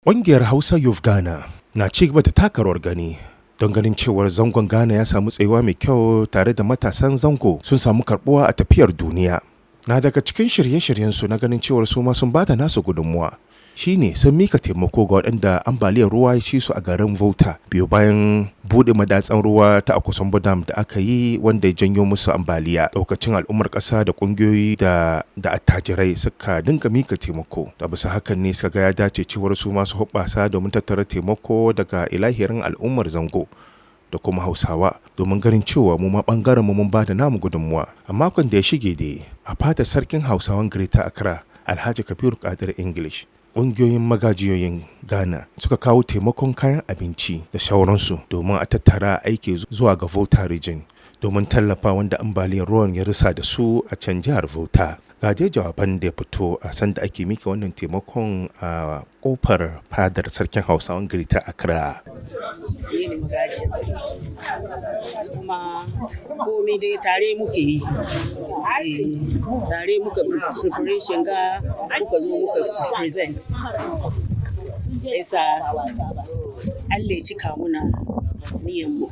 Ƙungiyar Hausa Youth Ghana na ci gaba da taka rawar gani don ganin cewar zangon Ghana ya samu tsayuwa mai kyau tare da matasan zango sun samu karbuwa a tafiyar duniya. Na daga cikin shirye-shiryensu na ganin cewar su ma sun bada nasu gudunmuwa shine sun mika taimako ga waɗanda ambaliyar ruwa ya ci su a garin Volta biyo bayan buɗe madatsan ruwa ta Akosombo dam da aka yi wanda ya janyo musu ambaliya. Daukacin al'ummar ƙasa da ƙungiyoyi da attajirai suka dinga mika taimako, da bisa hakan ne suka ga ya dace cewar su masu hoɓɓasa domin tattara taimako daga ilahirin al'ummar zango da kuma Hausawa domin ganin cewa mu ma bangaren mu mun bada namu gudunmuwa. A makon da ya shige dai a fadar sarkin Hausawan Greater Accra Alhaji Kabiru Kadir English, ƙungiyoyin magajiyoyin Ghana suka kawo taimakon kayan abinci da sauransu domin a tattara aiki zuwa ga Volta region domin tallafa wanda ambaliyar ruwan ya rusa da su a can jihar Volta. Ga dai jawaban da ya fito a sanda ake mika wannan taimakon a kofar fadar sarkin Hausawan Greater Accra. Ni magaji kuma komai dai tare muke yi, tare muka preparation ga muka zo muka present yasa Allah ya cika muna niyan mu,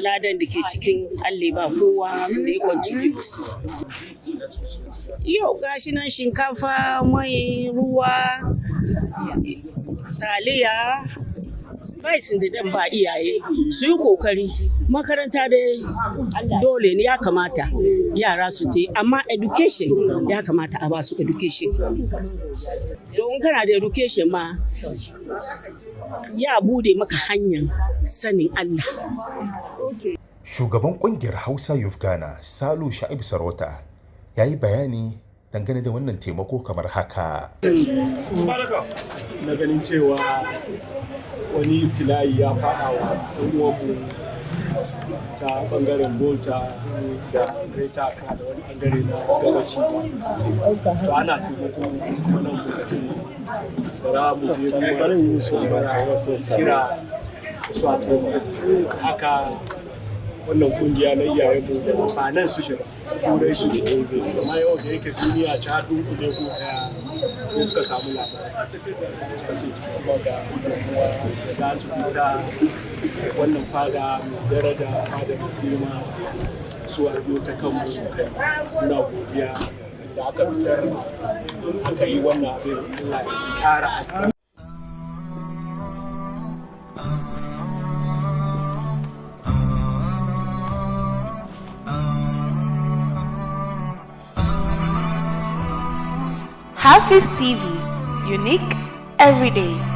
ladan da ke cikin Allah ba kowa da ya contribute. Yau gashi nan shinkafa, mai, ruwa, taliya, baisin da dan ba iyaye su yi kokari. Makaranta dai dole ne ya kamata yara su te, amma education ya kamata a ba su education. Don kana da education ma ya bude maka hanyar sanin Allah. Shugaban kungiyar Hausa Youth Ghana Salu Sha'ibu Sarauta ya yi bayani dangane da wannan taimako kamar haka. Na ganin cewa wani ibtila'i ya faɗa wa uwanmu ta ɓangaren Volta da Greater Accra da wani ɓangare na gabashi. To ana taimako kuma nan muka ce bara mu je mu kira su a taimako. Haka wannan kungiya na iyayenmu ba nan su ba, turai su ne. Amma yau da yake duniya ta dunkule ko daya sai suka samu labari suka ce kuma ga da za su fita wannan fada mai daraja, fada mai girma su a biyo ta kanmu kai. Muna godiya da aka fitar aka yi wannan abin. Allah ya su kara HAFIZ TV, unique every day.